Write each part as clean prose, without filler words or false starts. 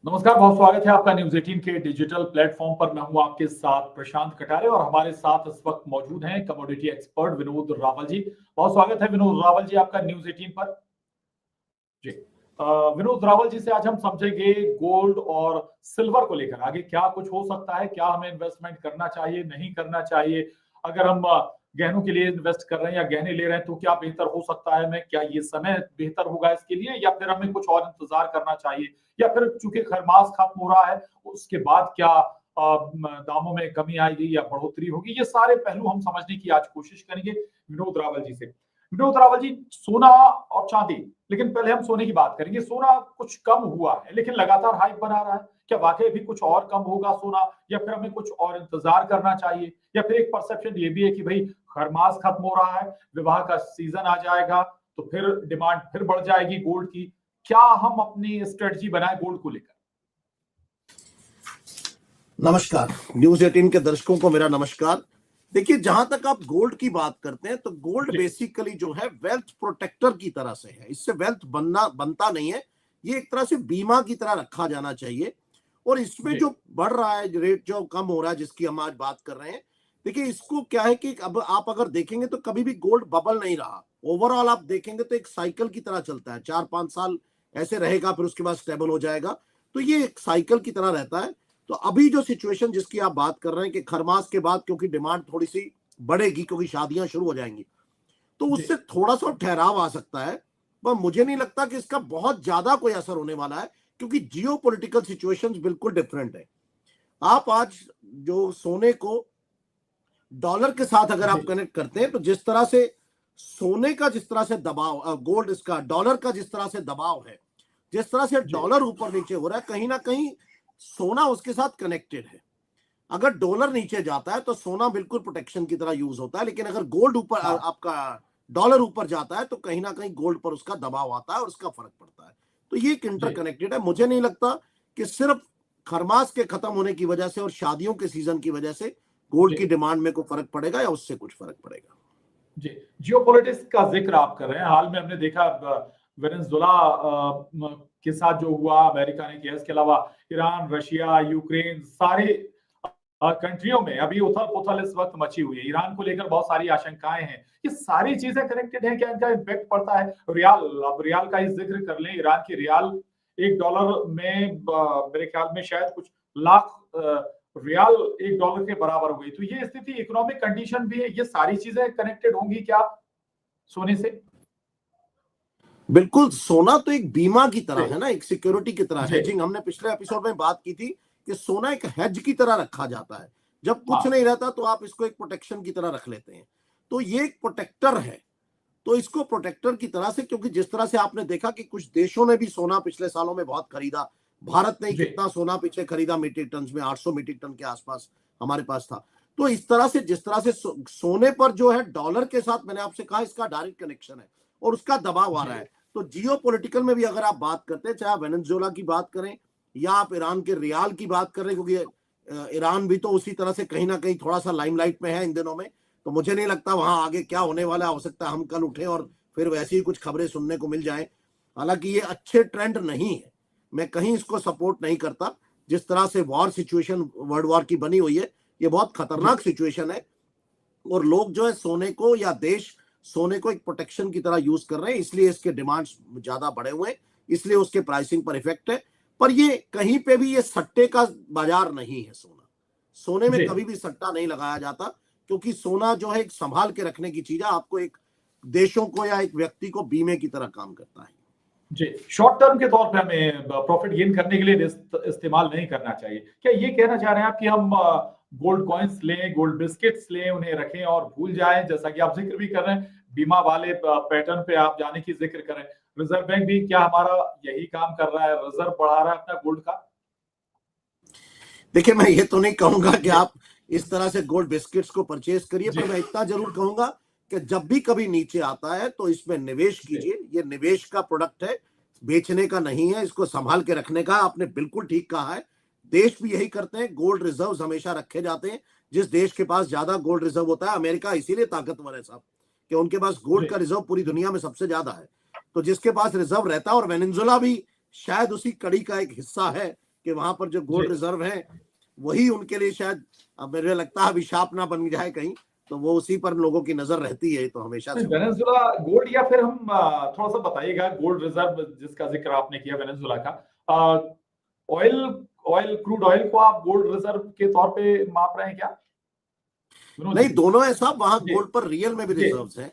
नमस्कार, बहुत स्वागत है आपका न्यूज 18 के डिजिटल प्लेटफॉर्म पर। मैं हूं आपके साथ प्रशांत कटारे और हमारे साथ इस वक्त मौजूद हैं कमोडिटी एक्सपर्ट विनोद रावल जी। बहुत स्वागत है विनोद रावल जी आपका न्यूज 18 पर। जी विनोद रावल जी से आज हम समझेंगे गोल्ड और सिल्वर को लेकर आगे क्या कुछ हो सकता है, क्या हमें इन्वेस्टमेंट करना चाहिए, नहीं करना चाहिए। अगर हम गहनों के लिए इन्वेस्ट कर रहे हैं या गहने ले रहे हैं तो क्या बेहतर हो सकता है हमें, क्या ये समय बेहतर होगा इसके लिए, या फिर हमें कुछ और इंतजार करना चाहिए, या फिर चूंकि खरमास खत्म हो रहा है उसके बाद क्या दामों में कमी आएगी या बढ़ोतरी होगी। ये सारे पहलू हम समझने की आज कोशिश करेंगे विनोद रावल जी से। विनोद रावल जी, सोना और चांदी, लेकिन पहले हम सोने की बात करेंगे। सोना कुछ कम हुआ है लेकिन लगातार हाइक बना रहा है। क्या वाकई भी कुछ और कम होगा सोना, या फिर हमें कुछ और इंतजार करना चाहिए, या फिर एक परसेप्शन ये भी है कि भाई खरमास खत्म हो रहा है, विवाह का सीजन आ जाएगा तो फिर डिमांड फिर बढ़ जाएगी गोल्ड की। क्या हम अपनी स्ट्रेटजी बनाए गोल्ड को लेकर? नमस्कार, न्यूज 18 के दर्शकों को मेरा नमस्कार। देखिए, जहां तक आप गोल्ड की बात करते हैं तो गोल्ड बेसिकली जो है वेल्थ प्रोटेक्टर की तरह से है। इससे वेल्थ बनता नहीं है। ये एक तरह से बीमा की तरह रखा जाना चाहिए। और इसमें जो बढ़ रहा है रेट, जो कम हो रहा है, जिसकी हम आज बात कर रहे हैं, देखिए इसको क्या है कि अब आप अगर देखेंगे तो कभी भी गोल्ड बबल नहीं रहा। ओवरऑल आप देखेंगे तो एक साइकिल की तरह चलता है। 4-5 साल ऐसे रहेगा, फिर उसके बाद स्टेबल हो जाएगा। तो ये एक साइकिल की तरह रहता है। तो अभी जो सिचुएशन जिसकी आप बात कर रहे हैं कि खरमास के बाद क्योंकि डिमांड थोड़ी सी बढ़ेगी, क्योंकि शादियां शुरू हो जाएंगी, तो उससे थोड़ा सा ठहराव आ सकता है। पर मुझे नहीं लगता कि इसका बहुत ज्यादा कोई असर होने वाला है, क्योंकि जियो पोलिटिकल सिचुएशन बिल्कुल डिफरेंट है। आप आज जो सोने को डॉलर के साथ अगर आप कनेक्ट करते हैं तो जिस तरह से सोने का जिस तरह से दबाव, गोल्ड इसका डॉलर का जिस तरह से दबाव है, जिस तरह से डॉलर ऊपर नीचे हो रहा है, कहीं ना कहीं सोना उसके साथ कनेक्टेड है। अगर डॉलर नीचे जाता है तो सोना बिल्कुल प्रोटेक्शन की तरह यूज होता है, लेकिन अगर गोल्ड ऊपर आपका डॉलर ऊपर जाता है तो कहीं ना कहीं गोल्ड पर उसका दबाव आता है और उसका फर्क पड़ता है। तो ये एक इंटरकनेक्टेड है। मुझे नहीं लगता कि सिर्फ खरमास के खत्म होने की वजह से और शादियों के सीजन की वजह से गोल्ड की डिमांड में कोई फर्क पड़ेगा या उससे कुछ फर्क पड़ेगा। जी, जियोपॉलिटिक्स का जिक्र आप कर रहे हैं। हाल में हमने देखा वेनेजुला के साथ जो हुआ, अमेरिका ने किया, इसके अलावा ईरान, रशिया, यूक्रेन, सारे कंट्रियों में अभी उथल पुथल इस वक्त मची हुई है। ईरान को लेकर बहुत सारी आशंकाएं हैं। ये सारी चीजें कनेक्टेड हैं, क्या इनका इम्पैक्ट पड़ता है? रियाल, अब रियाल का ही जिक्र कर लें। ईरान की रियाल $1 में मेरे ख्याल में शायद कुछ लाख रियाल $1 के बराबर हो गई। तो ये स्थिति, इकोनॉमिक कंडीशन भी है, ये सारी चीजें कनेक्टेड होंगी क्या सोने से? बिल्कुल, सोना तो एक बीमा की तरह है ना, एक सिक्योरिटी की तरह। हेजिंग, हमने पिछले एपिसोड में बात की थी कि सोना एक हेज की तरह रखा जाता है। जब कुछ नहीं रहता तो आप इसको एक प्रोटेक्शन की तरह रख लेते हैं। तो ये एक प्रोटेक्टर है। तो इसको प्रोटेक्टर की तरह से, क्योंकि जिस तरह से आपने देखा कि कुछ देशों ने भी सोना पिछले सालों में बहुत खरीदा। भारत ने कितना सोना पीछे खरीदा, मीट्रिक टन में 800 मीट्रिक टन के आसपास हमारे पास था। तो इस तरह से जिस तरह से सोने पर जो है डॉलर के साथ, मैंने आपसे कहा, इसका डायरेक्ट कनेक्शन है और उसका दबाव आ रहा है। तो जियो पोलिटिकल में भी अगर आप बात करते हैं, चाहे आप वेनेजुएला की बात करें या आप ईरान के रियाल की बात करें, क्योंकि ईरान भी तो उसी तरह से कहीं ना कहीं थोड़ा सा लाइमलाइट में है इन दिनों में। तो मुझे नहीं लगता वहां आगे क्या होने वाला है। हो सकता है हम कल उठे और फिर वैसी ही कुछ खबरें सुनने को मिल जाए। हालांकि ये अच्छे ट्रेंड नहीं है, मैं कहीं इसको सपोर्ट नहीं करता। जिस तरह से वॉर सिचुएशन वर्ल्ड वॉर की बनी हुई है, ये बहुत खतरनाक सिचुएशन है। और लोग जो है सोने को, या देश सोने को एक प्रोटेक्शन की तरह यूज कर रहे हैं, इसलिए इसके डिमांड्स ज्यादा बढ़े हुए हैं, इसलिए उसके प्राइसिंग पर इफेक्ट है। पर ये कहीं पे भी ये सट्टे का बाजार नहीं है। सोने में कभी भी सट्टा नहीं लगाया जाता, क्योंकि सोना जो है एक संभाल के रखने की चीज है। आपको एक देशों को या एक व्यक्ति को बीमे की तरह काम करता है। जी, शॉर्ट टर्म के तौर पे हमें प्रॉफिट गेन करने के लिए इस्तेमाल नहीं करना चाहिए। क्या ये कहना चाह रहे हैं आप कि हम गोल्ड कॉइन्स लें, गोल्ड बिस्किट्स लें, उन्हें रखें और भूल जाएं? जैसा कि आप जिक्र भी कर रहे हैं, बीमा वाले पैटर्न पे आप जाने की जिक्र करें। रिजर्व बैंक भी क्या हमारा यही काम कर रहा है, रिजर्व बढ़ा रहा है अपना गोल्ड का? देखिए, मैं ये तो नहीं कहूंगा कि आप इस तरह से गोल्ड बिस्किट्स को परचेज करिए, पर मैं इतना जरूर कहूंगा कि जब भी कभी नीचे आता है तो इसमें निवेश कीजिए। ये निवेश का प्रोडक्ट है, बेचने का नहीं है। इसको संभाल के रखने का। आपने बिल्कुल ठीक कहा है, देश भी यही करते हैं। गोल्ड रिजर्व हमेशा रखे जाते हैं। जिस देश के पास ज्यादा गोल्ड रिजर्व होता है, अमेरिका इसीलिए ताकतवर है साहब, कि उनके पास गोल्ड का रिजर्व पूरी दुनिया में सबसे ज्यादा है। तो जिसके पास रिजर्व रहता है, और वेनेजुएला भी शायद उसी कड़ी का एक हिस्सा है कि वहां पर जो जी गोल्ड रिजर्व है वही उनके लिए शायद, अब मुझे लगता है अभिशाप ना बन जाए कहीं, तो वो उसी पर लोगों की नजर रहती है, तो हमेशा से होगा। वेनेजुला गोल्ड, या फिर हम थोड़ा सा बताइएगा गोल्ड रिजर्व जिसका जिक्र आपने किया वेनेजुला का, ऑयल ऑयल क्रूड ऑयल को आप गोल्ड रिजर्व के तौर पे माप रहे हैं क्या विनोद नहीं, जी? दोनों है साहब, वहां जी गोल्ड पर रियल में भी जी। रिजर्व्स हैं,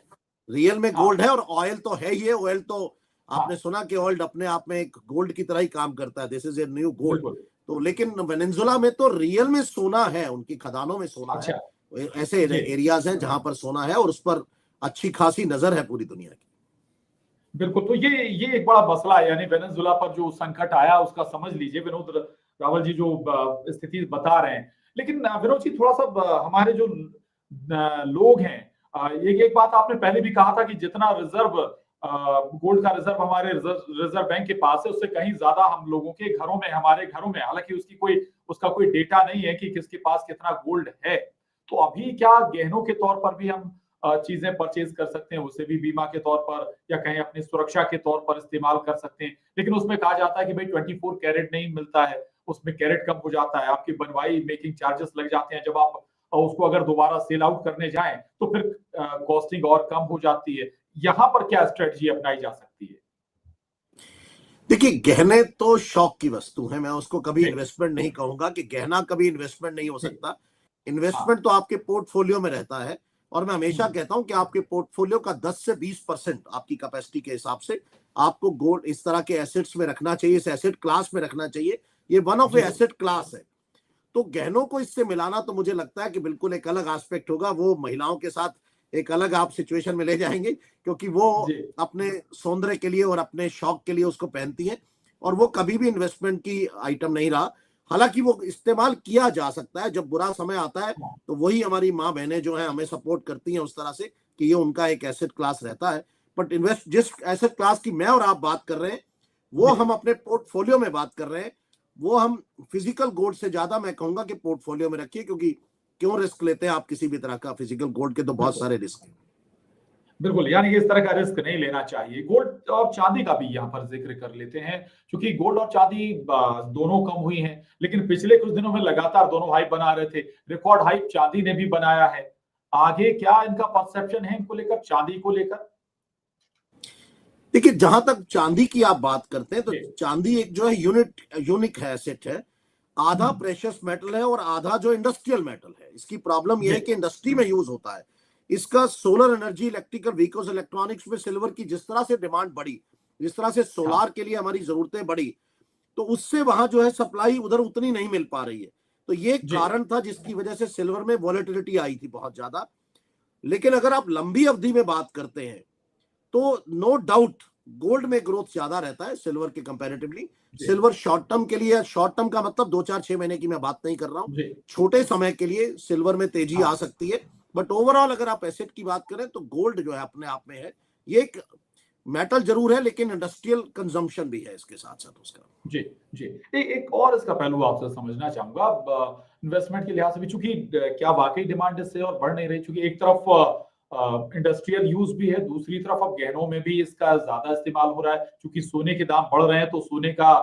रियल में हाँ गोल्ड है, और ऑयल तो है ही है। ऑयल तो आपने हाँ सुना कि ऑयल अपने आप में एक गोल्ड की तरह ही काम करता है, this is a new gold. बिल्कुल। तो लेकिन वेनेजुला में तो रियल में सोना है, उनकी खदानों में सोना है, अच्छा। ऐसे जी एरियाज हैं जहां पर सोना है, और उस पर अच्छी खासी नजर है पूरी दुनिया की। बिल्कुल। तो ये एक बड़ा मसला है, यानी वेनेजुला पर जो संकट आया उसका समझ लीजिए विनोद रावल जी जो स्थिति बता रहे हैं। लेकिन विनोद जी थोड़ा सा हमारे जो लोग हैं, एक एक बात आपने पहले भी कहा था कि जितना रिजर्व गोल्ड का रिजर्व हमारे रिजर्व बैंक के पास है उससे कहीं ज्यादा हम लोगों के घरों में, हमारे घरों में, हालांकि उसका कोई डेटा नहीं है कि किसके पास कितना गोल्ड है। तो अभी क्या गहनों के तौर पर भी हम चीजें परचेज कर सकते हैं, उसे भी बीमा के तौर पर या कहीं अपनी सुरक्षा के तौर पर इस्तेमाल कर सकते हैं। लेकिन उसमें कहा जाता है कि भाई 24 कैरेट नहीं मिलता है, उसमें कैरेट कम हो जाता है, आपकी बनवाई मेकिंग चार्जेस लग जाते हैं, जब आप उसको अगर दोबारा सेल आउट करने जाएं तो फिर कॉस्टिंग और कम हो जाती है। यहाँ पर क्या स्ट्रेटजी अपनाई जा सकती है? देखिए, गहने तो शौक की वस्तु है, मैं उसको कभी जी इन्वेस्टमेंट नहीं कहूंगा कि गहना कभी इन्वेस्टमेंट नहीं हो जी। सकता। हाँ। इन्वेस्टमेंट तो आपके पोर्टफोलियो में रहता है, और मैं हमेशा हम्म, कहता हूं कि आपके पोर्टफोलियो का 10 से 20% आपकी कैपेसिटी के हिसाब से आपको गोल्ड इस तरह के एसेट्स में रखना चाहिए, इस एसेट क्लास में रखना चाहिए। ये one of a G asset class है। तो गहनों को इससे मिलाना तो मुझे लगता है कि बिल्कुल एक अलग एस्पेक्ट होगा, वो महिलाओं के साथ एक अलग आप सिचुएशन में ले जाएंगे, क्योंकि वो जी अपने सौंदर्य के लिए और अपने शौक के लिए उसको पहनती हैं, और वो कभी भी इन्वेस्टमेंट की आइटम नहीं रहा। हालांकि वो इस्तेमाल किया जा सकता है, जब बुरा समय आता है हाँ, तो वही हमारी माँ बहनें जो हैं हमें सपोर्ट करती हैं उस तरह से कि ये उनका एक एसेट क्लास रहता है। बट इन्वेस्ट जिस एसेट क्लास की मैं और आप बात कर रहे हैं, वो जी हम अपने पोर्टफोलियो में बात कर रहे हैं, वो हम फिजिकल गोल्ड से ज्यादा मैं कहूंगा कि पोर्टफोलियो में रखिए, क्योंकि क्यों रिस्क लेते हैं आप किसी भी तरह का, फिजिकल गोल्ड के तो बहुत बिल्कुल सारे रिस्क हैं। बिल्कुल। यानी कि इस तरह का रिस्क नहीं लेना चाहिए। गोल्ड और चांदी का भी यहाँ पर जिक्र कर लेते हैं, क्योंकि गोल्ड और चांदी दोनों कम हुई हैं, लेकिन पिछले कुछ दिनों में लगातार दोनों हाई बना रहे थे। रिकॉर्ड हाई चांदी ने भी बनाया है। आगे क्या इनका परसेप्शन है इनको लेकर, चांदी को लेकर? देखिए, जहां तक चांदी की आप बात करते हैं, तो जी चांदी एक जो है यूनिक है, एसेट है। आधा प्रेशियस मेटल है और आधा जो इंडस्ट्रियल मेटल है। इसकी प्रॉब्लम यह जी है कि इंडस्ट्री में यूज होता है। इसका solar energy, electrical vehicles, electronics में सिल्वर की जिस तरह से डिमांड बढ़ी, जिस तरह से हाँ सोलार के लिए हमारी जरूरतें बढ़ी, तो उससे वहां जो है सप्लाई उधर उतनी नहीं मिल पा रही है। तो ये एक जी कारण था जिसकी वजह से सिल्वर में वॉलेटिलिटी आई थी बहुत ज्यादा। लेकिन अगर आप लंबी अवधि में बात करते हैं, तो नो डाउट गोल्ड में ग्रोथ ज्यादा रहता है सिल्वर के comparatively. G silver short term के लिए, शॉर्ट टर्म का मतलब 2 4 6 महीने की मैं बात नहीं कर रहा हूं, जी। छोटे समय के लिए सिल्वर में तेजी आ हाँ सकती है। बट ओवरऑल अगर आप एसेट की बात करें तो गोल्ड जो है अपने आप में है, ये एक मेटल जरूर है, लेकिन इंडस्ट्रियल कंजम्पशन भी है इसके साथ साथ उसका। जी जी। एक और इसका पहलू आपसे समझना चाहूंगा, अब इन्वेस्टमेंट के लिहाज से भी, चूंकि क्या वाकई डिमांड इससे और बढ़ नहीं रही, चूंकि एक तरफ इंडस्ट्रियल यूज भी है, दूसरी तरफ अब गहनों में भी इसका ज्यादा इस्तेमाल हो रहा है, चूंकि सोने के दाम बढ़ रहे हैं तो सोने का,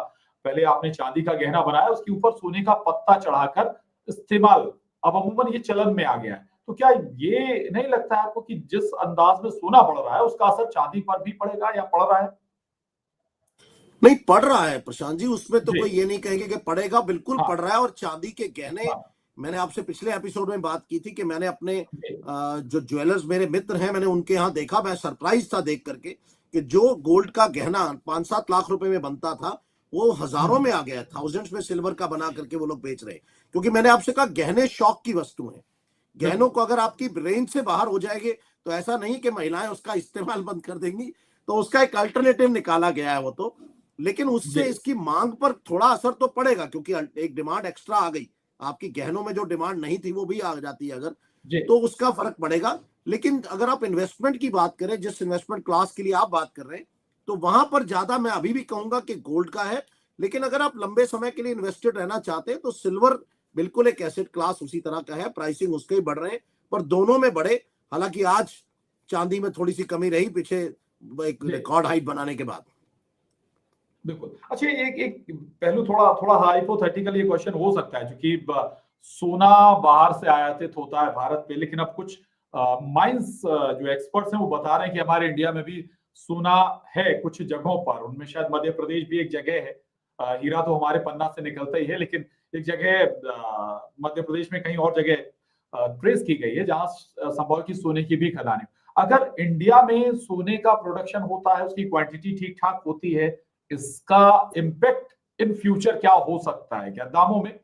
पहले आपने चांदी का गहना बनाया उसके ऊपर सोने का पत्ता चढ़ाकर इस्तेमाल अब अमूमन ये चलन में आ गया है। तो क्या ये नहीं लगता है आपको कि जिस अंदाज में सोना बढ़ रहा है उसका असर चांदी पर भी पड़ेगा या पड़ रहा है? नहीं, पड़ रहा है प्रशांत जी, उसमें तो जी कोई ये नहीं कहेंगे कि पड़ेगा, बिल्कुल हाँ पड़ रहा है। और चांदी के गहने, हाँ मैंने आपसे पिछले एपिसोड में बात की थी कि मैंने अपने जी जो ज्वेलर्स मेरे मित्र हैं, मैंने उनके यहाँ देखा, मैं सरप्राइज था देख करके कि जो गोल्ड का गहना 5 7 लाख रुपए में बनता था, वो हजारों हम्म, में आ गया, थाउजेंड्स में सिल्वर का बना करके वो लोग बेच रहे हैं। क्योंकि मैंने आपसे कहा, गहने शौक की वस्तु है। गहनों बिल्कुल को अगर आपकी रेंज से बाहर हो जाएंगे, तो ऐसा नहीं कि महिलाएं उसका इस्तेमाल बंद कर देंगी, तो उसका एक अल्टरनेटिव निकाला गया है वो तो। लेकिन जी उससे इसकी मांग पर थोड़ा असर तो पड़ेगा, क्योंकि एक डिमांड एक्स्ट्रा आ गई, आपकी गहनों में जो डिमांड नहीं थी वो भी आ जाती है अगर, जी तो उसका फर्क पड़ेगा। लेकिन अगर आप इन्वेस्टमेंट की बात करें, जिस इन्वेस्टमेंट क्लास के लिए आप बात कर रहे हैं, तो वहां पर ज्यादा मैं अभी भी कहूंगा कि गोल्ड का है। लेकिन अगर आप लंबे समय के लिए इन्वेस्टेड रहना चाहते हैं, तो सिल्वर बिल्कुल एक एसेट क्लास उसी तरह का है, प्राइसिंग उसके ही बढ़ रहे हैं, पर दोनों में बढ़े। हालांकि आज चांदी में थोड़ी सी कमी रही पीछे एक जी। रिकॉर्ड हाइट बनाने के बाद। बिल्कुल। अच्छा, एक एक पहलू थोड़ा थोड़ा हाइपोथेटिकल ये क्वेश्चन हो सकता है, क्योंकि सोना बाहर से आयातित होता है भारत पे, लेकिन अब कुछ माइंस जो एक्सपर्ट्स हैं वो बता रहे हैं कि हमारे इंडिया में भी सोना है कुछ जगहों पर, उनमें शायद मध्य प्रदेश भी एक जगह है। हीरा तो हमारे पन्ना से निकलता ही है, लेकिन एक जगह मध्य प्रदेश में कहीं और जगह ट्रेस की गई है जहां संभव की सोने की भी खदानें। अगर इंडिया में सोने का प्रोडक्शन होता है, उसकी क्वांटिटी ठीक ठाक होती है, इसका इम्पैक्ट इन फ्यूचर क्या हो सकता है, क्या दामों में?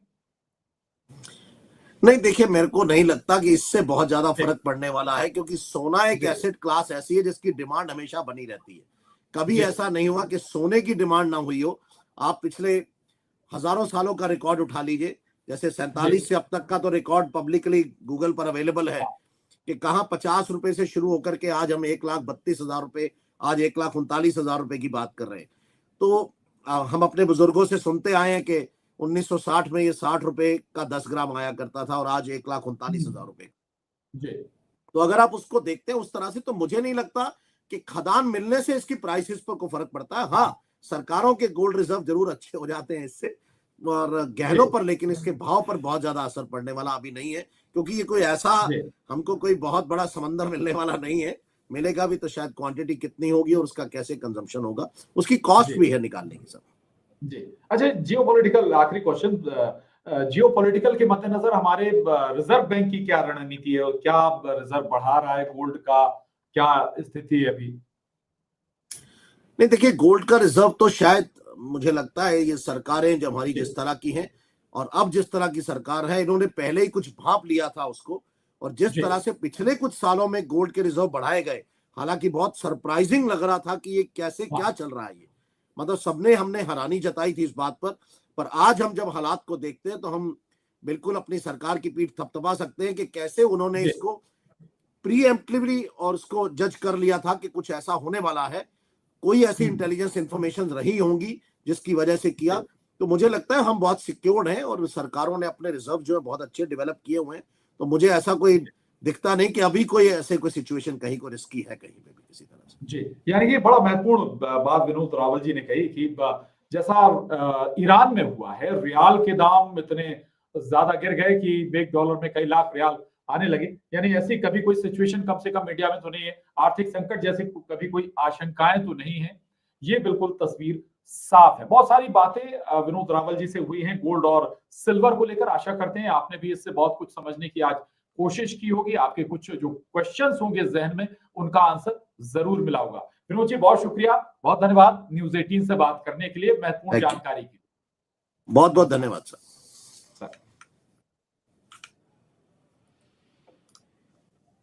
नहीं, देखिए, मेरे को नहीं लगता कि इससे बहुत ज्यादा फर्क पड़ने वाला है, क्योंकि सोना एक जी एसेट क्लास ऐसी है जिसकी डिमांड हमेशा बनी रहती है। कभी जी ऐसा नहीं हुआ कि सोने की डिमांड ना हुई हो। आप पिछले हजारों सालों का रिकॉर्ड उठा लीजिए, जैसे जी 47 से अब तक का तो रिकॉर्ड पब्लिकली गूगल पर अवेलेबल है हाँ कि कहाँ 50 रुपए से शुरू होकर के आज हम 1,32,000 रुपए, आज 1,39,000 रुपए की बात कर रहे हैं। तो हम अपने बुजुर्गों से सुनते आए हैं कि 1960 में ये 60 रुपए का 10 ग्राम आया करता था और आज 1,39,000 रुपए। जी तो अगर आप उसको देखते हैं उस तरह से, तो मुझे नहीं लगता कि खदान मिलने से इसकी प्राइसेस पर कोई फर्क पड़ता है। हाँ, सरकारों के गोल्ड रिजर्व जरूर अच्छे हो जाते हैं इससे, और जी गहनों पर, लेकिन इसके भाव पर बहुत ज्यादा असर पड़ने वाला अभी नहीं है, क्योंकि ये कोई ऐसा जी हमको कोई बहुत बड़ा समंदर मिलने वाला नहीं है। मिलेगा भी तो शायद क्वांटिटी कितनी होगी और उसका कैसे कंजम्पशन होगा, उसकी कॉस्ट जी भी है निकालने की सब। जी। अच्छा, जियोपॉलिटिकल आखिरी क्वेश्चन, जियोपॉलिटिकल के मद्देनजर हमारे रिजर्व बैंक की क्या रणनीति है, और क्या रिजर्व बढ़ा रहा है गोल्ड का, क्या स्थिति है अभी? नहीं, देखिए, गोल्ड का रिजर्व तो शायद मुझे लगता है ये सरकारें जो हमारी जी जिस तरह की हैं, और अब जिस तरह की सरकार है, इन्होंने पहले ही कुछ भांप लिया था उसको, और जिस जी तरह से पिछले कुछ सालों में गोल्ड के रिजर्व बढ़ाए गए, हालांकि बहुत सरप्राइजिंग लग रहा था कि ये कैसे क्या हाँ चल रहा है ये, मतलब सबने हमने हैरानी जताई थी इस बात पर आज हम जब हालात को देखते हैं तो हम बिल्कुल अपनी सरकार की पीठ थपथपा सकते हैं कि कैसे उन्होंने जी इसको प्रीएम्प्टिवली और उसको जज कर लिया था कि कुछ ऐसा होने वाला है, कोई ऐसी हम्म, इंटेलिजेंस इंफॉर्मेशन रही होंगी जिसकी वजह से किया। जी तो मुझे लगता है हम बहुत सिक्योर्ड हैं और सरकारों ने अपने रिजर्व जो है बहुत अच्छे डेवलप किए हुए हैं। तो मुझे ऐसा कोई दिखता नहीं कि अभी कोई ऐसे कोई सिचुएशन कहीं को रिस्की है कहीं पे भी किसी तरह से। जी। यानी कि बड़ा महत्वपूर्ण बात विनोद रावल जी ने कही कि जैसा ईरान में हुआ है, रियाल के दाम इतने ज्यादा गिर गए कि एक डॉलर में कई लाख रियाल आने लगे। यानी ऐसी कभी कोई सिचुएशन कम से कम इंडिया में तो नहीं है, आर्थिक संकट जैसी कभी कोई आशंकाएं तो नहीं है। ये बिल्कुल तस्वीर साफ है। बहुत सारी बातें विनोद रावल जी से हुई हैं गोल्ड और सिल्वर को लेकर। आशा करते हैं आपने भी इससे बहुत कुछ समझने की आज कोशिश की होगी, आपके कुछ जो क्वेश्चंस होंगे जहन में उनका आंसर जरूर मिला होगा। विनोद जी, बहुत शुक्रिया, बहुत धन्यवाद न्यूज़ 18 से बात करने के लिए महत्वपूर्ण थैंक यू, जानकारी की। बहुत बहुत धन्यवाद सर।